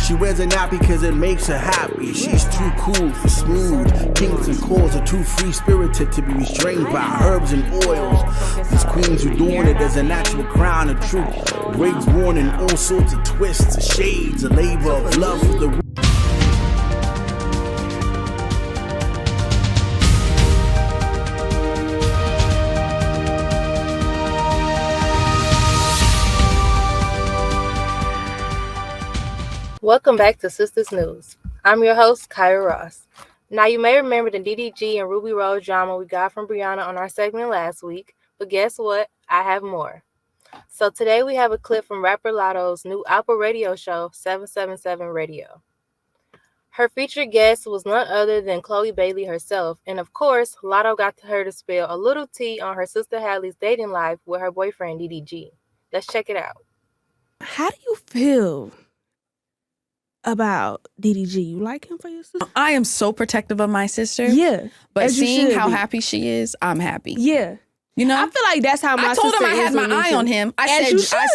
She wears a nappy because it makes her happy. She's too cool for smooth. Kinks and calls are too free-spirited to be restrained by herbs and oils. These queens who doing it as a natural crown of truth. Wigs worn in all sorts of twists, shades, a labor of love for the Welcome back to Sistas News. I'm your host, Kyra Ross. Now, you may remember the DDG and Ruby Rose drama we got from Brianna on our segment last week, but guess what? I have more. So today we have a clip from rapper Lotto's new Apple radio show, 777 Radio. Her featured guest was none other than Chloe Bailey herself, and of course, Lotto got her to spill a little tea on her sister Hallie's dating life with her boyfriend DDG. Let's check it out. How do you feel about DDG? You like him for your sister? I am so protective of my sister. Yeah. But seeing how happy she is, I'm happy. Yeah. You know? I feel like that's how my sister is. I told him I had my eye on him. I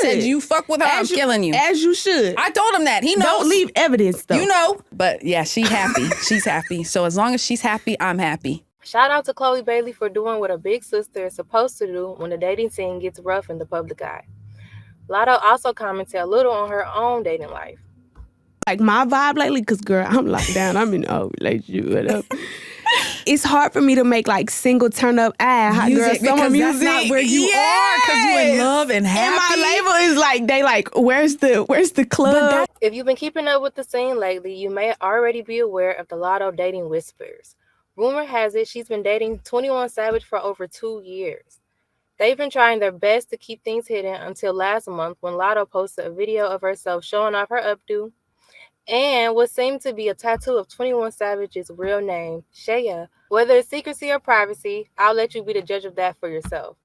said, you fuck with her, I'm killing you. As you should. I told him that. He knows. Don't leave evidence, though. You know. But yeah, she's happy. She's happy. So as long as she's happy, I'm happy. Shout out to Chloe Bailey for doing what a big sister is supposed to do when the dating scene gets rough in the public eye. Lotto also commented a little on her own dating life. Like my vibe lately, because girl, I'm locked down. I'm in a relationship. Whatever. It's hard for me to make like single turn up hot girl summer music. That's not where you are, because you in love and happy. And my label is like, they like, where's the club? If you've been keeping up with the scene lately, you may already be aware of the Lotto dating whispers. Rumor has it she's been dating 21 Savage for over 2 years. They've been trying their best to keep things hidden until last month when Lotto posted a video of herself showing off her updo and what seemed to be a tattoo of 21 Savage's real name, Shaya. Whether it's secrecy or privacy, I'll let you be the judge of that for yourself.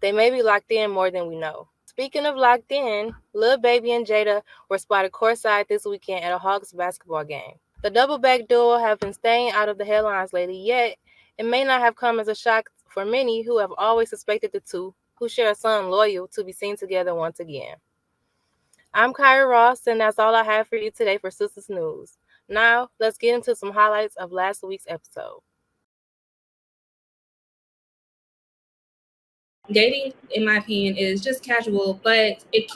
They may be locked in more than we know. Speaking of locked in, Lil Baby and Jada were spotted courtside this weekend at a Hawks basketball game. The double-back duo have been staying out of the headlines lately, yet it may not have come as a shock for many who have always suspected the two, who share a son loyal, to be seen together once again. I'm Kyra Ross, and that's all I have for you today for Sistas News. Now, let's get into some highlights of last week's episode. Dating, in my opinion, is just casual, but it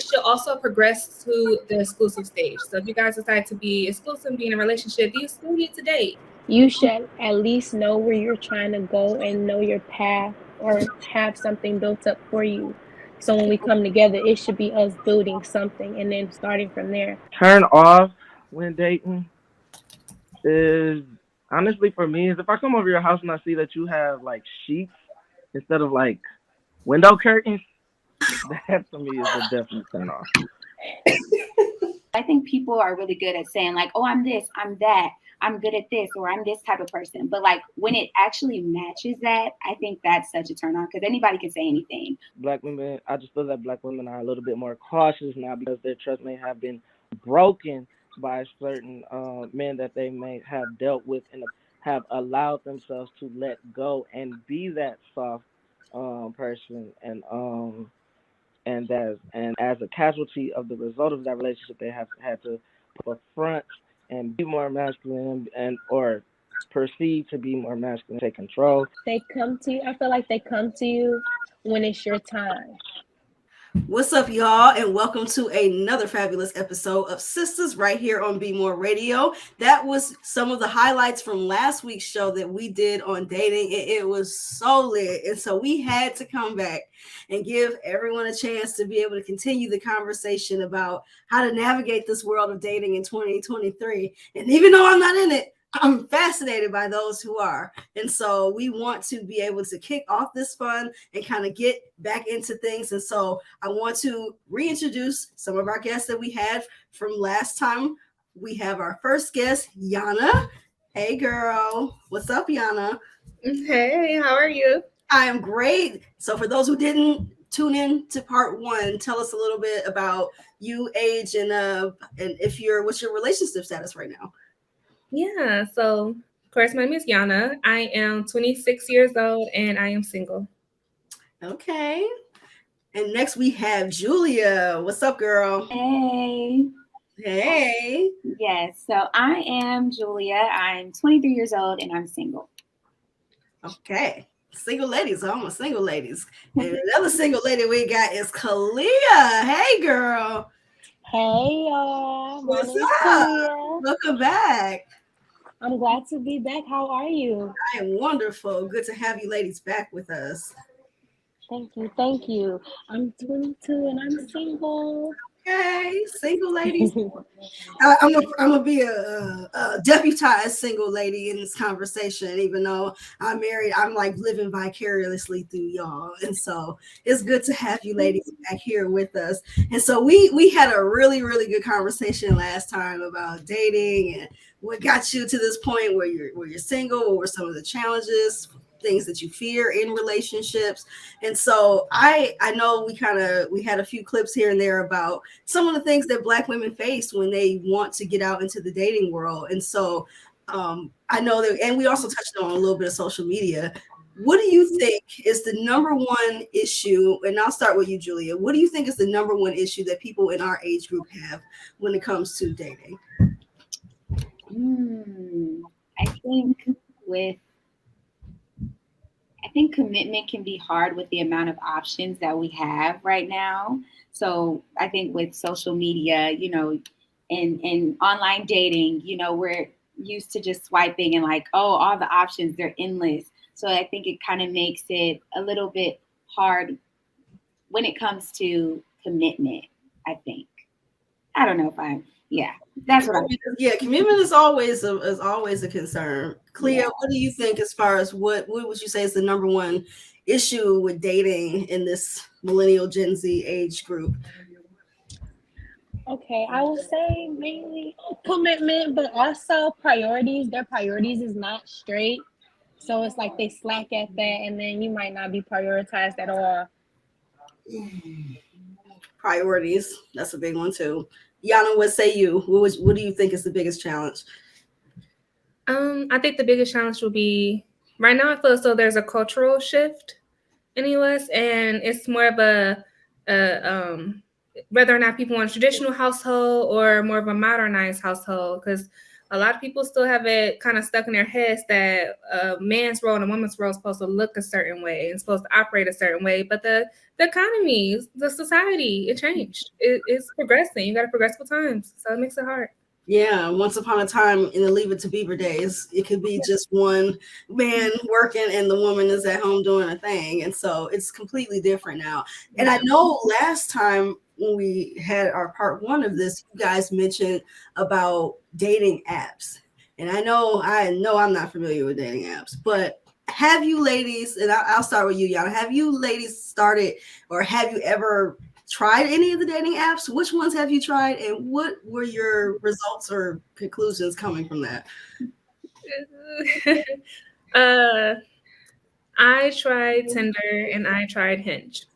should also progress to the exclusive stage. So if you guys decide to be exclusive, be in a relationship, you still need to date. You should at least know where you're trying to go and know your path, or have something built up for you. So when we come together, it should be us building something and then starting from there. Turn off when dating is, honestly for me, is if I come over your house and I see that you have like sheets instead of like window curtains, that for me is a definite turn off. I think people are really good at saying like, oh, I'm this, I'm that, I'm good at this, or I'm this type of person. But like when it actually matches that, I think that's such a turn on, because anybody can say anything. Black women, I just feel that black women are a little bit more cautious now because their trust may have been broken by certain men that they may have dealt with and have allowed themselves to let go and be that soft person, and as a casualty of the result of that relationship, they have had to confront and be more masculine or perceived to be more masculine, take control. They come to you. I feel like they come to you when it's your time. What's up, y'all, and welcome to another fabulous episode of Sistas right here on Be More Radio. That was some of the highlights from last week's show that we did on dating, and it was so lit. And so we had to come back and give everyone a chance to be able to continue the conversation about how to navigate this world of dating in 2023. And even though I'm not in it, I'm fascinated by those who are. And so we want to be able to kick off this fun and kind of get back into things. And so I want to reintroduce some of our guests that we had from last time. We have our first guest, Yana. Hey, girl. What's up, Yana? Hey, how are you? I am great. So for those who didn't tune in to part one, tell us a little bit about you, age, and what's your relationship status right now? Yeah, so of course, my name is Yana. I am 26 years old and I am single. Okay. And next we have Julia. What's up, girl? Hey. Hey. Yes. So I am Julia. I'm 23 years old and I'm single. Okay. Single ladies, almost single ladies. And another single lady we got is Kalia. Hey, girl. Hey y'all, my What's name's up? Kalia. Welcome back. I'm glad to be back. How are you? I am wonderful. Good to have you ladies back with us. Thank you, thank you. I'm 22 and I'm single. Okay, single ladies. I'm gonna be a deputized single lady in this conversation, even though I'm married. I'm like living vicariously through y'all, and so it's good to have you ladies back here with us. And so we had a really good conversation last time about dating and what got you to this point where you're single. What were some of the challenges, things that you fear in relationships? And so I know we had a few clips here and there about some of the things that Black women face when they want to get out into the dating world. And so I know that, and we also touched on a little bit of social media. What do you think is the number one issue? And I'll start with you, Julia. What do you think is the number one issue that people in our age group have when it comes to dating? I think commitment can be hard with the amount of options that we have right now. So I think with social media, and online dating, we're used to just swiping and like, oh, all the options, they're endless. So I think it kind of makes it a little bit hard when it comes to commitment, I think. I don't know if that's what I mean. Yeah, commitment is always a concern. Clea, what do you think as far as what would you say is the number one issue with dating in this millennial Gen Z age group? Okay, I will say mainly commitment, but also priorities. Their priorities is not straight. So it's like they slack at that, and then you might not be prioritized at all. Priorities, that's a big one too. Yana, what say you? What do you think is the biggest challenge? I think the biggest challenge will be right now. I feel as though there's a cultural shift in the U.S. and it's more of a whether or not people want a traditional household or more of a modernized household, because a lot of people still have it kind of stuck in their heads that a man's role and a woman's role is supposed to look a certain way and supposed to operate a certain way. But the economy, the society, it changed. It's progressing. You got to progress with times, so it makes it hard. Yeah, once upon a time in the Leave It to Beaver days, it could be just one man working and the woman is at home doing a thing. And so it's completely different now. And I know last time when we had our part one of this, you guys mentioned about dating apps. And I know I'm not familiar with dating apps, but have you ladies, and I'll start with you, Yana, have you ladies started or have you ever tried any of the dating apps? Which ones have you tried, and what were your results or conclusions coming from that? I tried Tinder and I tried Hinge.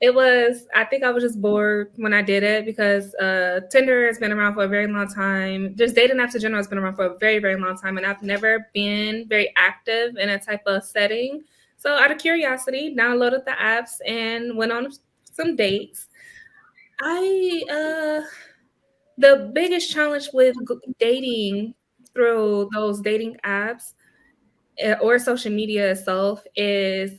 I think I was just bored when I did it because Tinder has been around for a very long time. Just dating apps in general has been around for a very, very long time. And I've never been very active in a type of setting. So out of curiosity, downloaded the apps and went on some dates. The biggest challenge with dating through those dating apps or social media itself is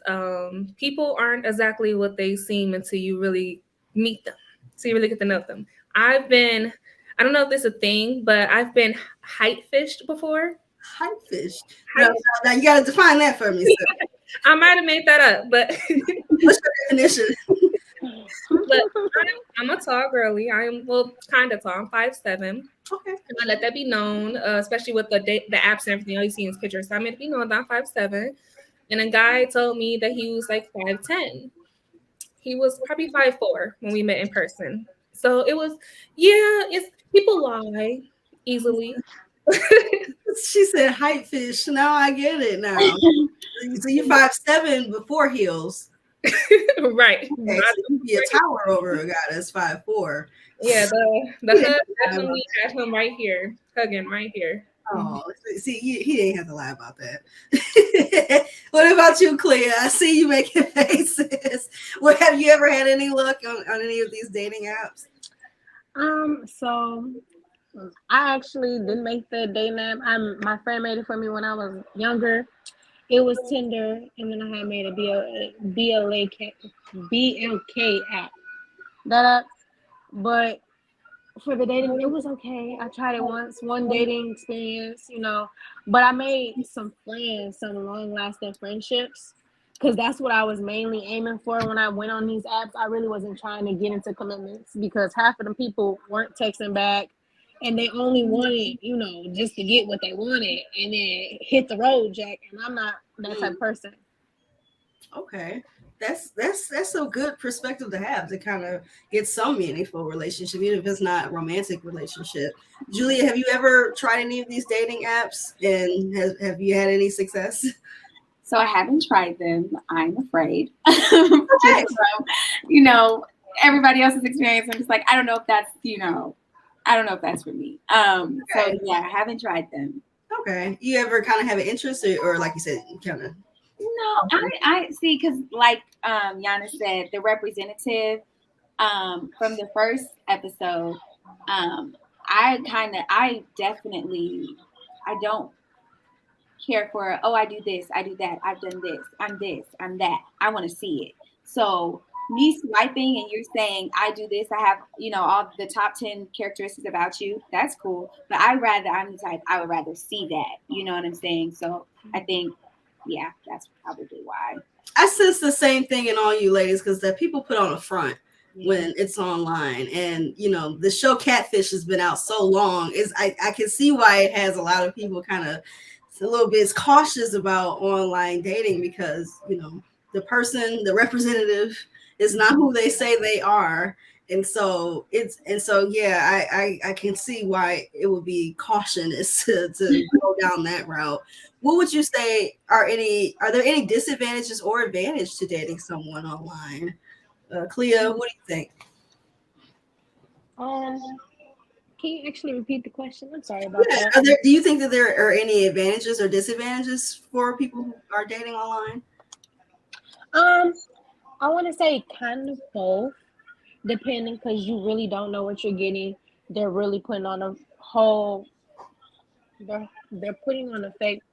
people aren't exactly what they seem until you really meet them, so you really get to know them. I don't know if this is a thing, but I've been height fished before. Height fish? Now you got to define that for me, sir. I might have made that up, but what's your definition? But I'm a tall girly. Kind of tall. I'm 5'7". Okay. And I let that be known, especially with the apps and everything. All you see is pictures. So I made it be known that I'm 5'7". And a guy told me that he was like 5'10". He was probably 5'4" when we met in person. So it was, people lie easily. She said height fish. Now I get it now. So you're 5'7" before heels. Right. Okay, so you be a tower over a guy that's 5'4". Yeah, the hug definitely had him right here, hugging right here. Oh, see, he didn't have to lie about that. What about you, Clea? I see you making faces. Have you ever had any luck on any of these dating apps? So I actually didn't make the dating app. My friend made it for me when I was younger. It was Tinder, and then I had made a BLK app. That app, but for the dating, it was okay. I tried it once, one dating experience, but I made some friends, some long lasting friendships, because that's what I was mainly aiming for when I went on these apps. I really wasn't trying to get into commitments because half of them people weren't texting back and they only wanted, just to get what they wanted and then hit the road, Jack. And I'm not that type of person. Okay. That's a good perspective to have, to kind of get some meaningful relationship, even if it's not a romantic relationship. Julia, have you ever tried any of these dating apps, and have you had any success? So I haven't tried them. I'm afraid. Just from, everybody else's experience. I'm just like, I don't know if that's, I don't know if that's for me. So yeah, I haven't tried them. Okay. You ever kind of have an interest, or like you said, you kind of? No, I see, because like Yana said, the representative from the first episode, I definitely, I don't care for, I do this, I do that, I've done this, I'm that. I want to see it. So me swiping and you're saying I do this, I have, all the top 10 characteristics about you, that's cool. But I'm the type, I would rather see that. You know what I'm saying? So I think, yeah, that's probably why. I sense the same thing in all you ladies, because that people put on a front when it's online, and the show Catfish has been out so long. I can see why it has a lot of people kind of a little bit cautious about online dating, because the representative is not who they say they are. And so yeah, I can see why it would be cautious to go down that route. What would you say are there any disadvantages or advantage to dating someone online? Cleo, what do you think? Can you actually repeat the question? I'm sorry about that. Do you think that there are any advantages or disadvantages for people who are dating online? I want to say kind of both, depending, because you really don't know what you're getting. They're really putting on a whole. They're putting on a fake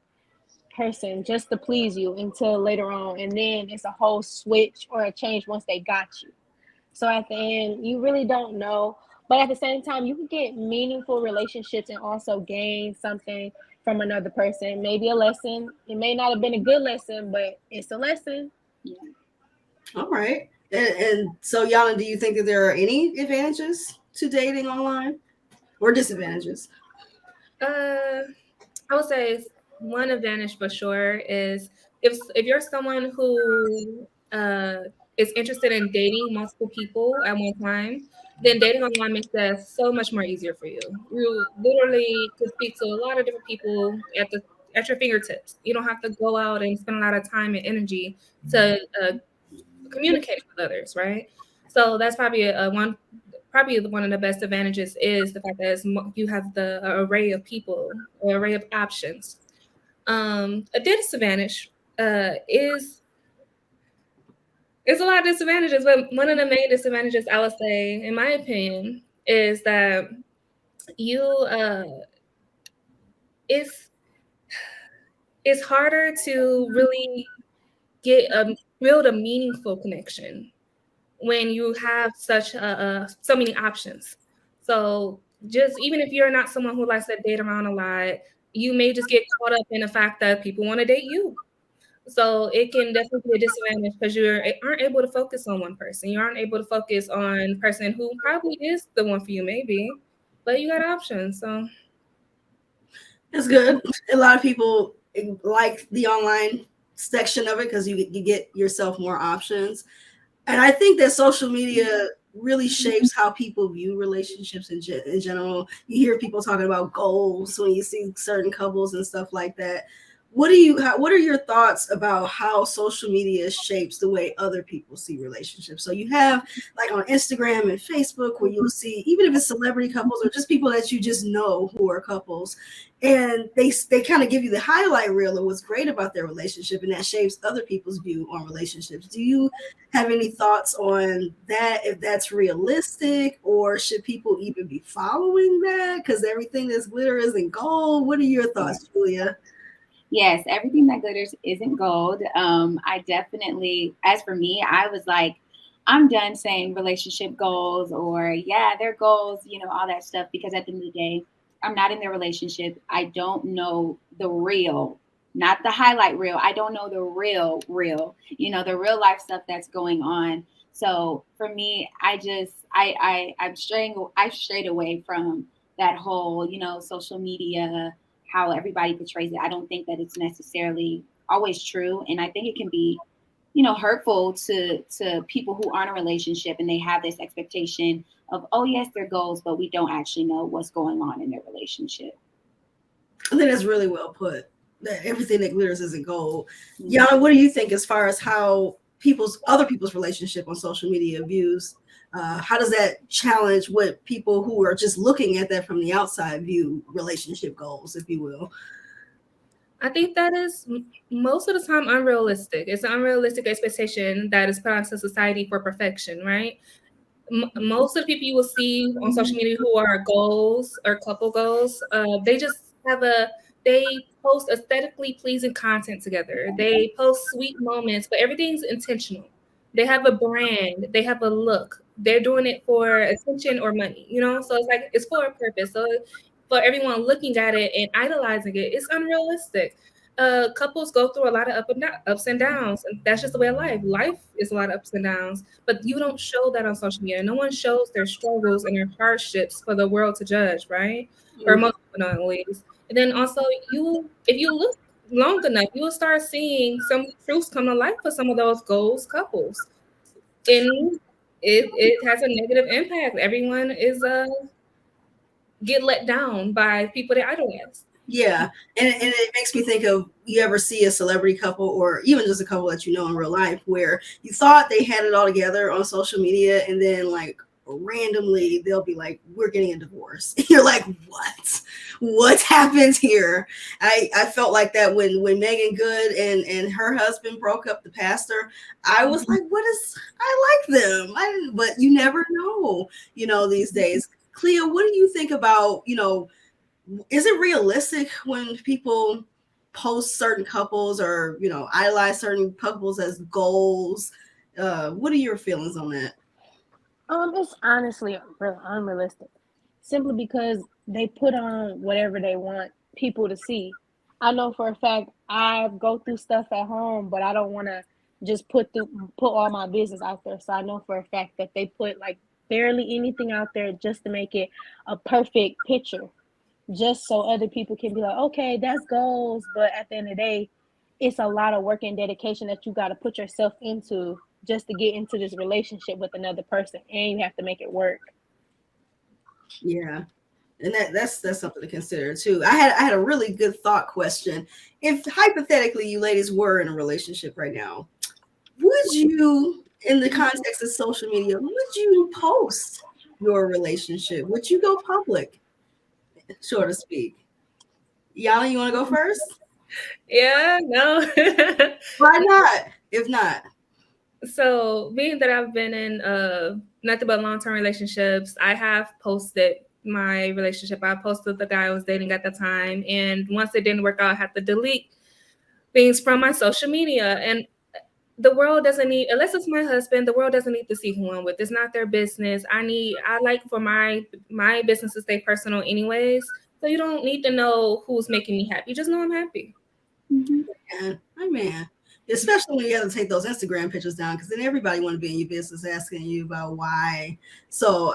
person just to please you until later on, and then it's a whole switch or a change once they got you. So at the end, you really don't know. But at the same time, you can get meaningful relationships and also gain something from another person. Maybe a lesson. It may not have been a good lesson, but it's a lesson. Yeah. All right. And so, Yana, do you think that there are any advantages to dating online or disadvantages? I would say one advantage for sure is if you're someone who is interested in dating multiple people at one time, then dating online makes that so much more easier for you. You literally could speak to a lot of different people at your fingertips. You don't have to go out and spend a lot of time and energy to communicate with others, right? So that's probably one of the best advantages is the fact that you have the array of people, or array of options. A disadvantage is a lot of disadvantages, but one of the main disadvantages I would say, in my opinion, is that it's harder to really build a meaningful connection when you have so many options. So just even if you're not someone who likes to date around a lot, you may just get caught up in the fact that people want to date you. So it can definitely be a disadvantage because you aren't able to focus on one person. You aren't able to focus on a person who probably is the one for you, maybe, but you got options. So it's good. A lot of people like the online section of it because you get yourself more options. And I think that social media really shapes how people view relationships in general. You hear people talking about goals when you see certain couples and stuff like that. what are your thoughts about how social media shapes the way other people see relationships? So you have like on Instagram and Facebook where you'll see, even if it's celebrity couples or just people that you just know who are couples, and they kind of give you the highlight reel of what's great about their relationship, and that shapes other people's view on relationships. Do you have any thoughts on that, if that's realistic, or should people even be following that because everything that's glitter isn't gold? What are your thoughts, Julia? Yes, everything that glitters isn't gold. I definitely, as for me, I was like, I'm done saying relationship goals or, yeah, they're goals, all that stuff, because at the end of the day, I'm not in their relationship. I don't know the real, not the highlight reel. I don't know the real, the real life stuff that's going on. So for me, I strayed away from that whole, social media, how everybody portrays it. I don't think that it's necessarily always true. And I think it can be, hurtful to people who aren't in a relationship and they have this expectation of, oh yes, their goals, but we don't actually know what's going on in their relationship. I think that's really well put. That everything that glitters isn't gold. Yana, what do you think as far as how other people's relationship on social media views? How does that challenge what people who are just looking at that from the outside view relationship goals, if you will? I think that is most of the time unrealistic. It's an unrealistic expectation that is put onto society for perfection, right? Most of the people you will see on social media who are goals or couple goals, they just they post aesthetically pleasing content together. They post sweet moments, but everything's intentional. They have a brand, they have a look. They're doing it for attention or money, So it's like it's for a purpose. So for everyone looking at it and idolizing it, it's unrealistic. Couples go through a lot of ups and downs, and that's just the way of life. Life is a lot of ups and downs, but you don't show that on social media. No one shows their struggles and their hardships for the world to judge, right? Or most people don't, at least. And then also, if you look long enough, you will start seeing some truths come to light for some of those goals couples, and it has a negative impact. Everyone is get let down by people they idolize. Yeah, and it makes me think of, you ever see a celebrity couple or even just a couple that you know in real life where you thought they had it all together on social media, and then like randomly they'll be like, we're getting a divorce. You're like, what happened here? I felt like that when Megan Good and her husband broke up, the pastor. I was like, I like them. But you never know, these days. Clea, what do you think about, is it realistic when people post certain couples or idolize certain couples as goals? What are your feelings on that? It's honestly unrealistic, simply because they put on whatever they want people to see. I know for a fact I go through stuff at home, but I don't want to just put all my business out there. So I know for a fact that they put like barely anything out there just to make it a perfect picture, just so other people can be like, okay, that's goals. But at the end of the day, it's a lot of work and dedication that you got to put yourself into just to get into this relationship with another person, and you have to make it work. Yeah. And that's something to consider too. I had a really good thought question. If hypothetically you ladies were in a relationship right now, would you, in the context of social media, would you post your relationship? Would you go public, so to speak? Yana, you want to go first? Yeah, no. Why not? If not. So being that I've been in nothing but long-term relationships, I have posted my relationship. I posted the guy I was dating at the time. And once it didn't work out, I had to delete things from my social media. And the world doesn't need, unless it's my husband, the world doesn't need to see who I'm with. It's not their business. I like for my business to stay personal anyways. So you don't need to know who's making me happy. Just know I'm happy. Man. Especially when you have to take those Instagram pictures down, because then everybody want to be in your business asking you about why. So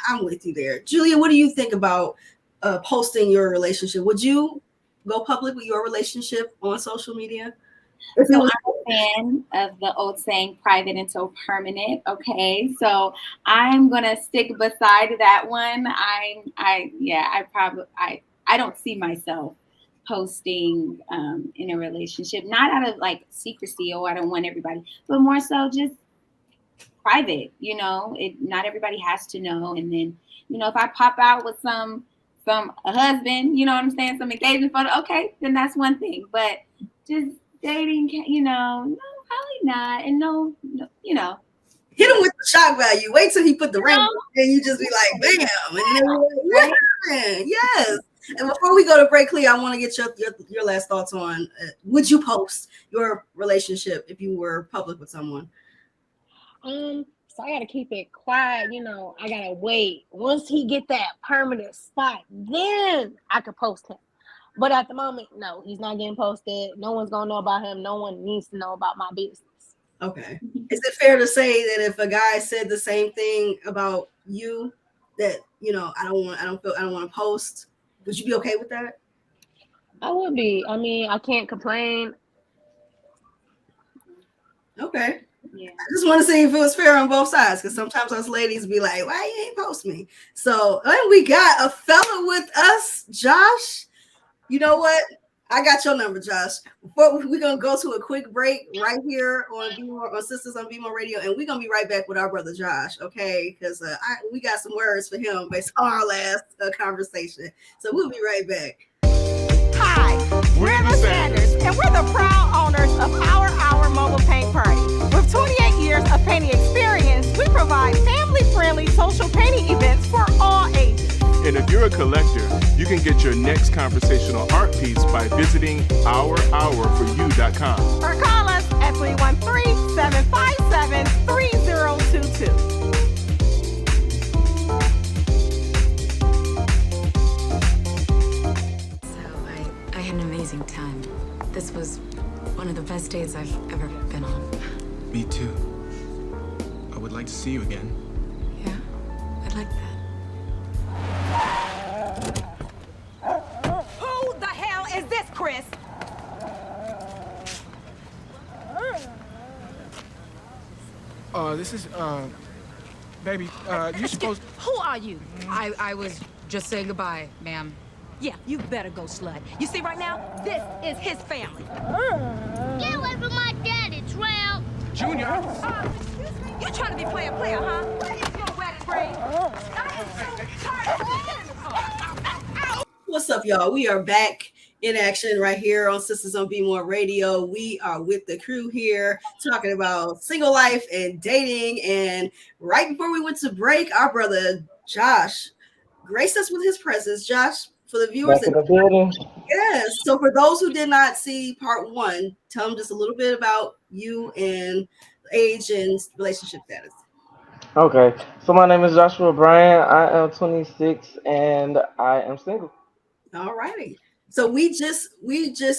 I'm with you there. Julia, what do you think about posting your relationship? Would you go public with your relationship on social media? So I'm a fan of the old saying, private until permanent. Okay. So I'm gonna stick beside that one. I don't see myself posting in a relationship, not out of like secrecy or I don't want everybody, but more so just private. You know, it not everybody has to know. And then, you know, if I pop out with some a husband, you know what I'm saying, some engagement photo, okay, then that's one thing. But just dating, you know, no, probably not. And no, you know. Hit him with the shock value. Wait till he put the ring on, and you just be like, bam. And then you're like, what happened? Yes. And before we go to break, Clea, I want to get your last thoughts on would you post your relationship if you were public with someone? So I gotta keep it quiet, you know. I gotta wait. Once he get that permanent spot, then I could post him. But at the moment, no, he's not getting posted. No one's gonna know about him. No one needs to know about my business. Okay. Is it fair to say that if a guy said the same thing about you, that you know, I don't want to post, would you be okay with that? I would be. I mean, I can't complain. Okay. Yeah. I just want to see if it was fair on both sides, because sometimes us ladies be like, why you ain't post me? So we got a fella with us, Josh. You know what? I got your number, Josh. Before we're gonna go to a quick break right here on Sisters on Be More Radio, and we're gonna be right back with our brother Josh, okay? Because we got some words for him based on our last conversation. So we'll be right back. Hi, we're the Sanders, and we're the proud owners of Our Hour Mobile Paint Party. With 28 years of painting experience, we provide family-friendly social painting events for all ages. And if you're a collector, you can get your next conversational art piece by visiting ourhourforyou.com. Or call us at 313-757-3022. I had an amazing time. This was one of the best days I've ever been on. Me too. I would like to see you again. Yeah, I'd like that. Who the hell is this, Chris? This is, baby, you supposed... Who are you? I was just saying goodbye, ma'am. Yeah, you better go, slut. You see right now, this is his family. Get away from my daddy, Tramp. Junior! Excuse me? You trying to be player, huh? Where is your wedding ring? What's up, y'all? We are back in action right here on Sisters on Be More Radio. We are with the crew here talking about single life and dating. And right before we went to break, our brother Josh graced us with his presence. Josh, for the viewers, yes. So for those who did not see part one, tell them just a little bit about you and age and relationship status. Okay, so my name is Joshua Bryan. I am 26 and I am single. All righty. So we just I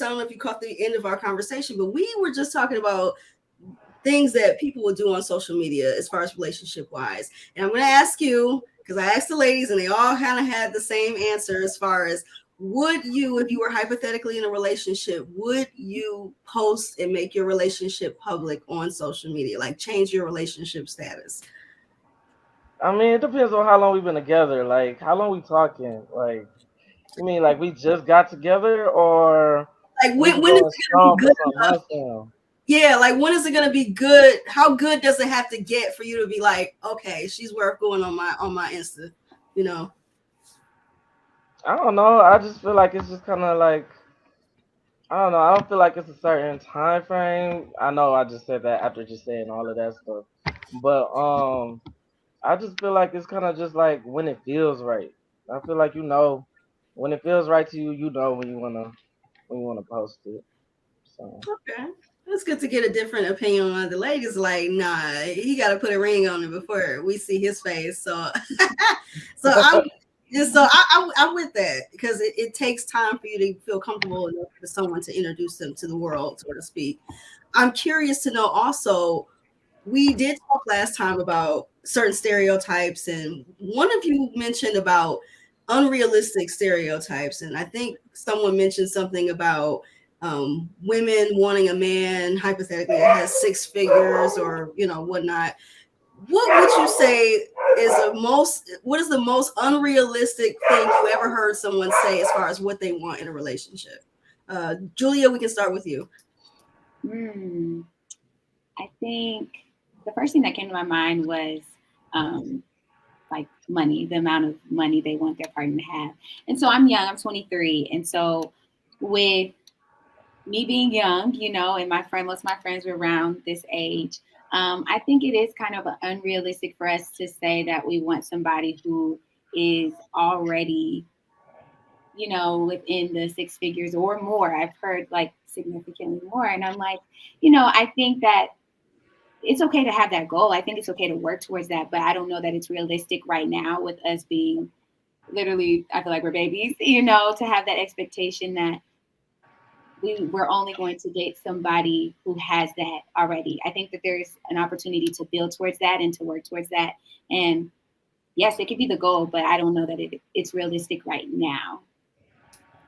don't know if you caught the end of our conversation, but we were just talking about things that people will do on social media as far as relationship wise. And I'm going to ask you, because I asked the ladies and they all kind of had the same answer as far as, would you, if you were hypothetically in a relationship, would you post and make your relationship public on social media, like change your relationship status? I mean, it depends on how long we've been together. Like, how long we talking? Like, you mean like we just got together, or like when is it gonna be good enough? Yeah, like when is it gonna be good? How good does it have to get for you to be like, okay, she's worth going on my Insta, you know? I don't know. I just feel like it's just kind of like, I don't know. I don't feel like it's a certain time frame. I know I just said that after just saying all of that stuff, but I just feel like it's kind of just like when it feels right. I feel like, you know, when it feels right to you, you know when you wanna post it. So. Okay. It's good to get a different opinion on the ladies. Like, nah, he got to put a ring on it before we see his face. So, I'm with that, because it takes time for you to feel comfortable enough for someone to introduce them to the world, so to speak. I'm curious to know also, we did talk last time about certain stereotypes, and one of you mentioned about unrealistic stereotypes, and I think someone mentioned something about women wanting a man hypothetically that has six figures or, you know, whatnot. What would you say is what is the most unrealistic thing you ever heard someone say as far as what they want in a relationship? Julia, we can start with you. I think the first thing that came to my mind was like money, the amount of money they want their partner to have. And so I'm young, I'm 23. And so with me being young, and most of my friends were around this age, I think it is kind of unrealistic for us to say that we want somebody who is already, within the six figures or more. I've heard like significantly more. And I'm like, I think that it's okay to have that goal. I think it's okay to work towards that, but I don't know that it's realistic right now with us being literally, I feel like we're babies, to have that expectation that we're only going to date somebody who has that already. I think that there's an opportunity to build towards that and to work towards that. And yes, it could be the goal, but I don't know that it's realistic right now.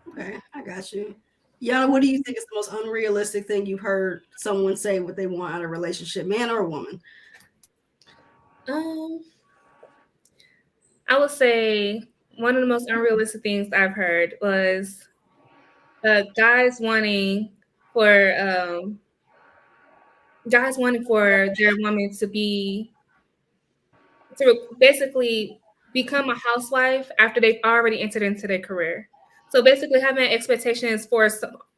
Okay, I got you. Yana, what do you think is the most unrealistic thing you've heard someone say what they want out of a relationship, man or woman? I would say one of the most unrealistic things I've heard was guys wanting for their woman to basically become a housewife after they've already entered into their career. So basically having expectations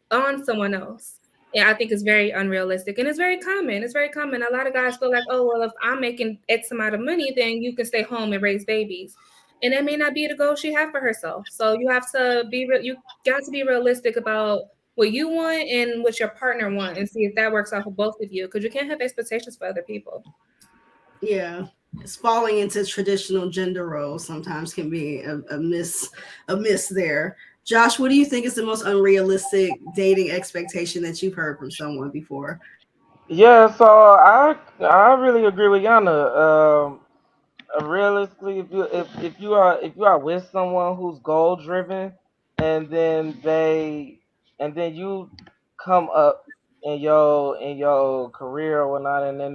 on someone else. Yeah, I think it's very unrealistic and it's very common. It's very common. A lot of guys feel like, oh, well, if I'm making X amount of money, then you can stay home and raise babies. And that may not be the goal she has for herself. So you have to you got to be realistic about what you want and what your partner wants and see if that works out for both of you. Because you can't have expectations for other people. Yeah, it's falling into traditional gender roles sometimes can be a miss there. Josh, what do you think is the most unrealistic dating expectation that you've heard from someone before? Yeah, so I really agree with Yana. Realistically, if you are with someone who's goal driven, and then you come up in your career or whatnot, and then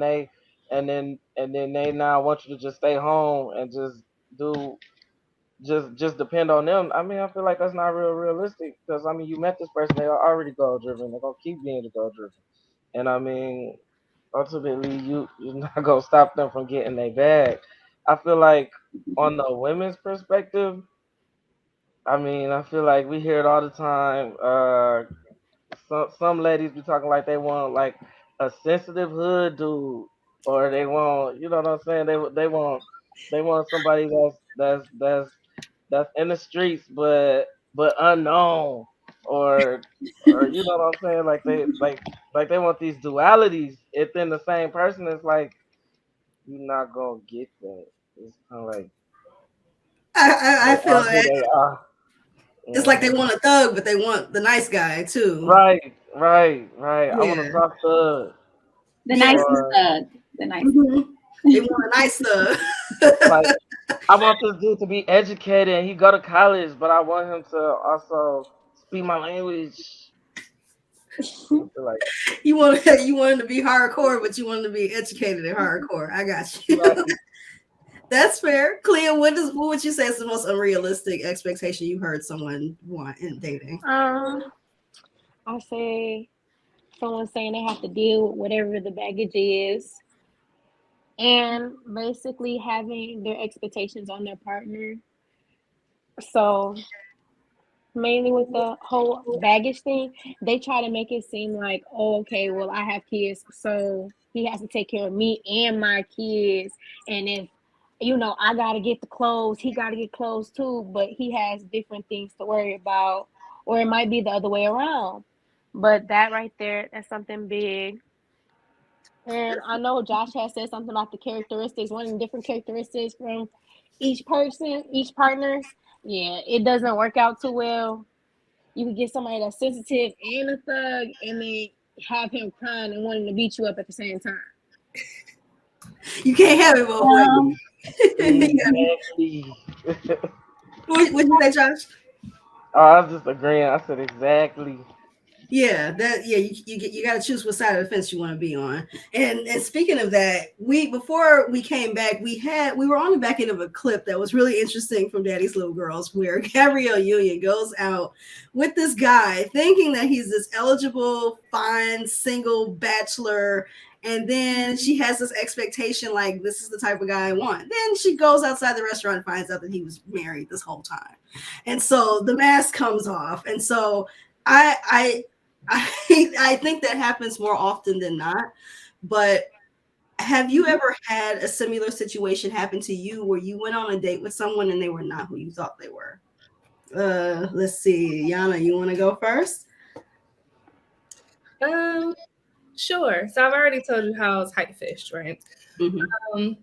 they now want you to just stay home and do just depend on them. I mean, I feel like that's not realistic because I mean, you met this person, they are already goal driven. They're gonna keep being the goal driven, and I mean, ultimately, you're not gonna stop them from getting their bag. I feel like on the women's perspective, I mean, I feel like we hear it all the time. Some ladies be talking like they want like a sensitive hood dude, or they want, you know what I'm saying? They want somebody that's in the streets, but unknown, or you know what I'm saying? Like they want these dualities within the same person. It's like you're not gonna get that. It's kind of like I they feel are who like they are. it's like they Mhm. want a thug, but they want the nice guy too. Right. I want Yeah, a soft thug. The yeah. nicest Or thug. The nicest. They want a nice thug. like I want this dude to be educated and he go to college, but I want him to also speak my language. I feel like you want him to be hardcore, but you want him to be educated and hardcore. I got you. right. That's fair. Clea, what would you say is the most unrealistic expectation you heard someone want in dating? I say someone saying they have to deal with whatever the baggage is, and basically having their expectations on their partner. So mainly with the whole baggage thing, they try to make it seem like, oh, okay, well, I have kids, so he has to take care of me and my kids. And if, I got to get the clothes, he got to get clothes too, but he has different things to worry about. Or it might be the other way around. But that right there, that's something big. And I know Josh has said something about the characteristics, wanting different characteristics from each person, each partners. Yeah, it doesn't work out too well. You can get somebody that's sensitive and a thug, and then have him crying and wanting to beat you up at the same time. You can't have it both ways. Exactly. What you say, Josh? Oh, I was just agreeing. I said exactly. Yeah, you got to choose what side of the fence you want to be on. And speaking of that, before we came back, we were on the back end of a clip that was really interesting from Daddy's Little Girls, where Gabrielle Union goes out with this guy thinking that he's this eligible, fine, single bachelor. And then she has this expectation, like, this is the type of guy I want. Then she goes outside the restaurant and finds out that he was married this whole time. And so the mask comes off. And so I think that happens more often than not. But have you ever had a similar situation happen to you where you went on a date with someone and they were not who you thought they were? Let's see. Yana, you want to go first? Sure. So I've already told you how I was hype fished, right? Mm-hmm.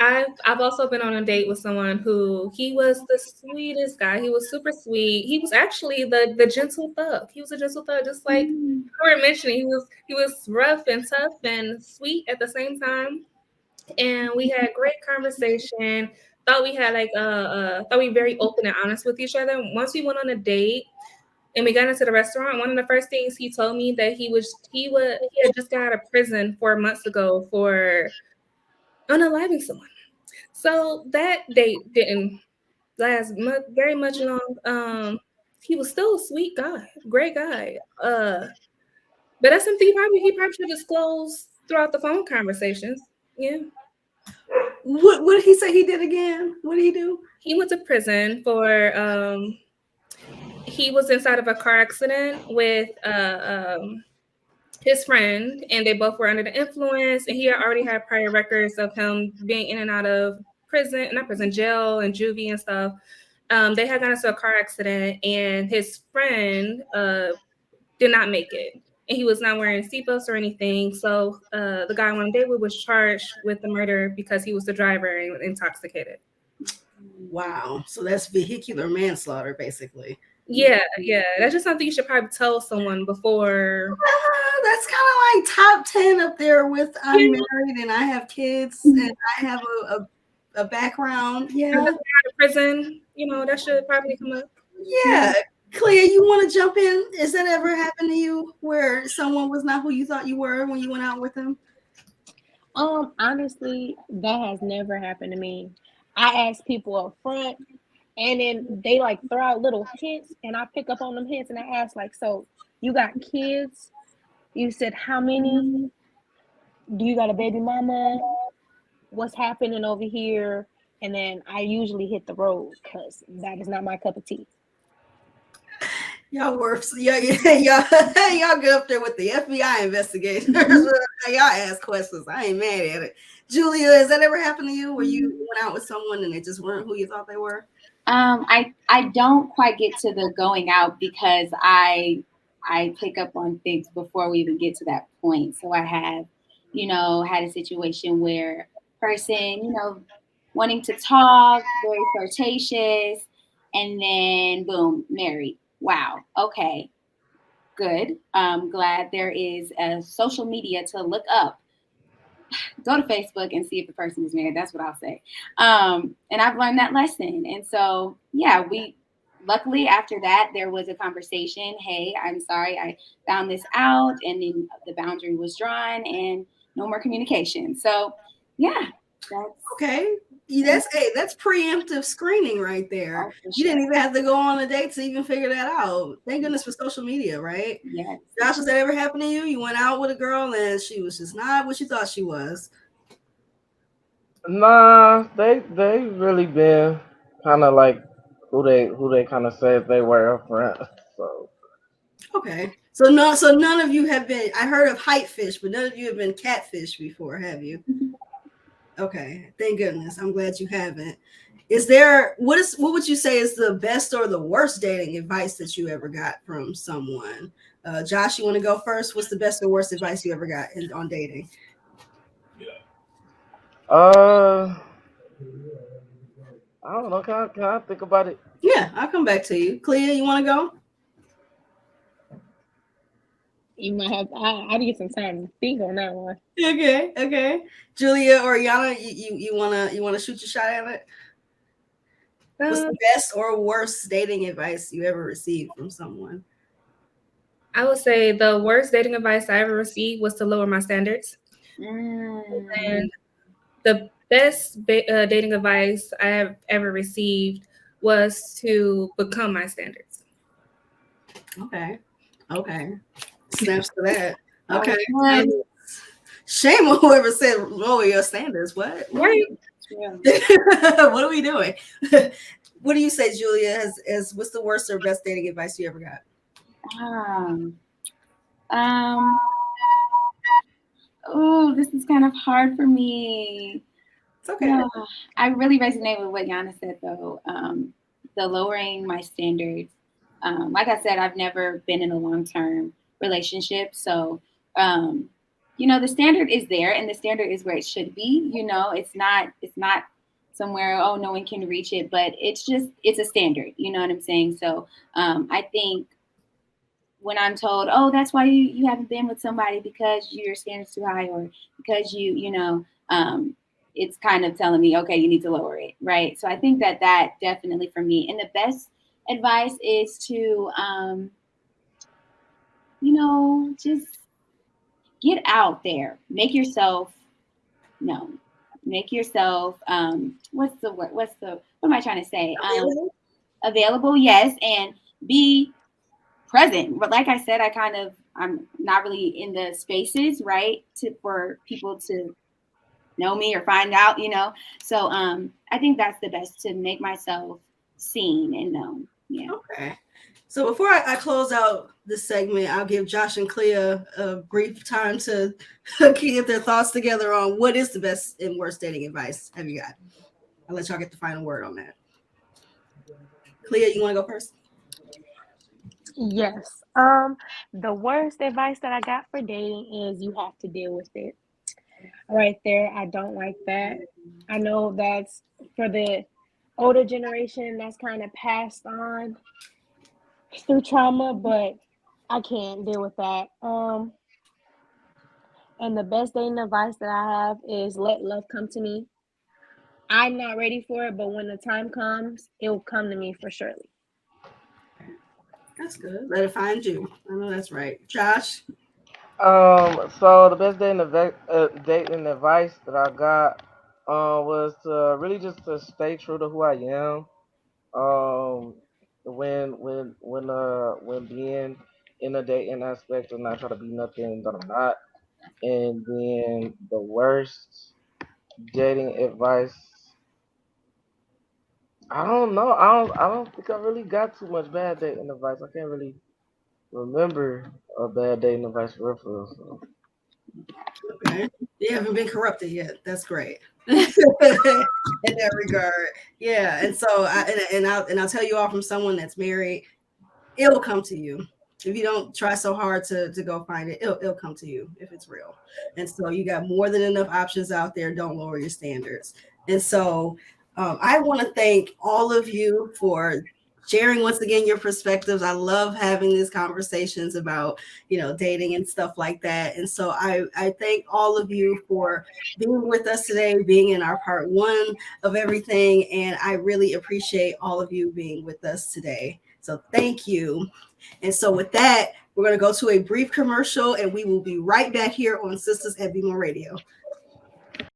I've also been on a date with someone who he was the sweetest guy. He was super sweet. He was actually the gentle thug. He was a gentle thug, just like we were mentioning. He was rough and tough and sweet at the same time. And we had great conversation. Thought we had thought we were very open and honest with each other. Once we went on a date and we got into the restaurant, one of the first things he told me that he had just got out of prison 4 months ago for unaliving someone. So that date didn't last very much long. He was still a sweet guy, great guy. But that's something he probably should disclose throughout the phone conversations. Yeah. What did he say he did again? What did he do? He went to prison for he was inside of a car accident with his friend, and they both were under the influence, and he already had prior records of him being in and out of jail and juvie and stuff. They had gotten into a car accident, and his friend did not make it, and he was not wearing seatbelts or anything. So the guy on day was charged with the murder because he was the driver and intoxicated. Wow. So that's vehicular manslaughter, basically. Yeah. That's just something you should probably tell someone before. That's kind of like top 10 up there with I'm married and I have kids and I have a background. Yeah. Out of prison, that should probably come up. Yeah. Clea, you want to jump in? Has that ever happened to you where someone was not who you thought you were when you went out with them? Honestly, that has never happened to me. I ask people up front, and then they like throw out little hints, and I pick up on them hints, and I ask like, so you got kids? You said how many? Do you got a baby mama? What's happening over here? And then I usually hit the road because that is not my cup of tea. Y'all work, y'all go up there with the FBI investigators. Y'all ask questions. I ain't mad at it. Julia, has that ever happened to you where you went out with someone and they just weren't who you thought they were? I don't quite get to the going out because I pick up on things before we even get to that point. So I have, had a situation where person, wanting to talk, very flirtatious, and then boom, married. Wow. Okay. Good. I'm glad there is a social media to look up. Go to Facebook and see if the person is married. That's what I'll say. And I've learned that lesson. And so, yeah, luckily after that, there was a conversation. Hey, I'm sorry, I found this out. And then the boundary was drawn and no more communication. So, yeah. Okay. That's preemptive screening right there. Oh, you didn't even have to go on a date to even figure that out. Thank goodness for social media, right? Yes. Josh, has that ever happened to you? You went out with a girl and she was just not what you thought she was. Nah, they really been kind of like who they kind of said they were up front. So okay, so none of you have been. I heard of hype fish, but none of you have been catfish before, have you? Okay, thank goodness. I'm glad you haven't. What would you say is the best or the worst dating advice that you ever got from someone? Josh, you want to go first? What's the best or worst advice you ever got on dating? I don't know. Can I think about it? Yeah, I'll come back to you. Clea, you want to go? You might have. I need some time to think on that one. Okay. Julia or Yana, you wanna shoot your shot at it? What's the best or worst dating advice you ever received from someone? I would say the worst dating advice I ever received was to lower my standards. And the best dating advice I have ever received was to become my standards. Okay. Snaps to that. That Okay. was good. Shame on whoever said lower your standards. What? Right. What are we doing? What do you say, Julia? What's the worst or best dating advice you ever got? Oh, this is kind of hard for me. It's okay. I really resonate with what Yana said, though. The lowering my standards. Like I said, I've never been in a long-term relationship, so the standard is there, and the standard is where it should be. It's not somewhere no one can reach it, but it's a standard. You know what I'm saying? So I think when I'm told, oh, that's why you haven't been with somebody because your standard's too high, or because it's kind of telling me, okay, you need to lower it, right? So I think that definitely for me, and the best advice is to, just get out there, make yourself known, make yourself, what am I trying to say? Available, yes, and be present. But like I said, I'm not really in the spaces, right, for people to know me or find out, So I think that's the best, to make myself seen and known. Yeah. Okay. So before I close out this segment, I'll give Josh and Clea a brief time to get their thoughts together on what is the best and worst dating advice have you got. I'll let y'all get the final word on that. Clea, you want to go first? Yes. The worst advice that I got for dating is you have to deal with it. Right there, I don't like that. I know that's for the older generation, that's kind of passed on through trauma, but I can't deal with that. And the best dating advice that I have is let love come to me. I'm not ready for it, but when the time comes, it will come to me for surely. That's good. Let it find you. I know that's right. Josh? So the best dating advice that I got was to really just to stay true to who I am. When being in a dating aspect and not try to be nothing that I'm not. And then the worst dating advice, I don't know. I don't think I really got too much bad dating advice. I can't really remember a bad dating advice for real. So. Okay. You haven't been corrupted yet. That's great. In that regard. Yeah. And so I'll tell you all from someone that's married, it'll come to you. If you don't try so hard to go find it, it'll come to you if it's real. And so you got more than enough options out there. Don't lower your standards. And so I want to thank all of you for sharing once again your perspectives. I love having these conversations about, dating and stuff like that. And so I thank all of you for being with us today, being in our part one of everything. And I really appreciate all of you being with us today. So thank you. And so with that, we're going to go to a brief commercial and we will be right back here on Sistas at Be More Radio.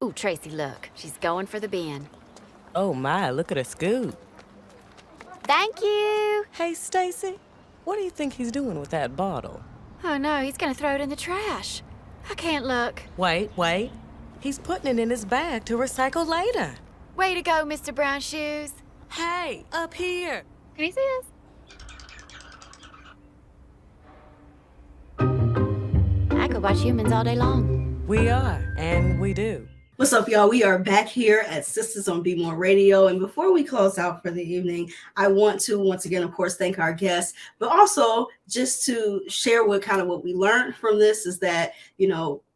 Ooh, Tracy, look. She's going for the bin. Oh my, look at her scoop. Thank you. Hey, Stacy, what do you think he's doing with that bottle? Oh no, he's gonna throw it in the trash. I can't look. Wait. He's putting it in his bag to recycle later. Way to go, Mr. Brown Shoes. Hey, up here. Can you see us? I could watch humans all day long. We are, and we do. What's up, y'all? We are back here at Sistas on Be More Radio. And before we close out for the evening, I want to once again, of course, thank our guests, but also just to share what we learned from this is that,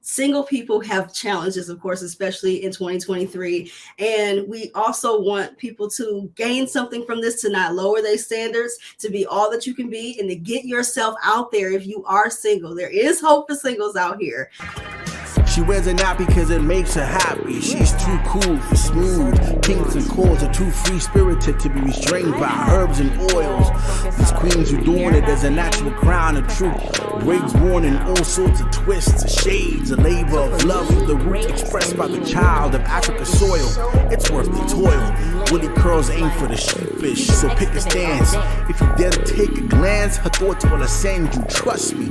single people have challenges, of course, especially in 2023. And we also want people to gain something from this, to not lower their standards, to be all that you can be, and to get yourself out there if you are single. There is hope for singles out here. She wears it not because it makes her happy. She's too cool for smooth. Pinks and cords are too free-spirited to be restrained by herbs and oils. These queens who doing it as a natural crown of truth. Wigs worn in all sorts of twists, shades, a labor of love for the roots expressed by the child of Africa's soil. It's worth the toil. Woolly curls aim for the sheepish, so pick a stance. If you dare to take a glance, her thoughts will ascend you. Trust me,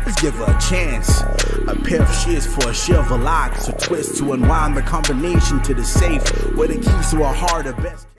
let's give her a chance. A pair of shears for a shear of a lock, a twist to unwind the combination to the safe, where the keys to her heart are best.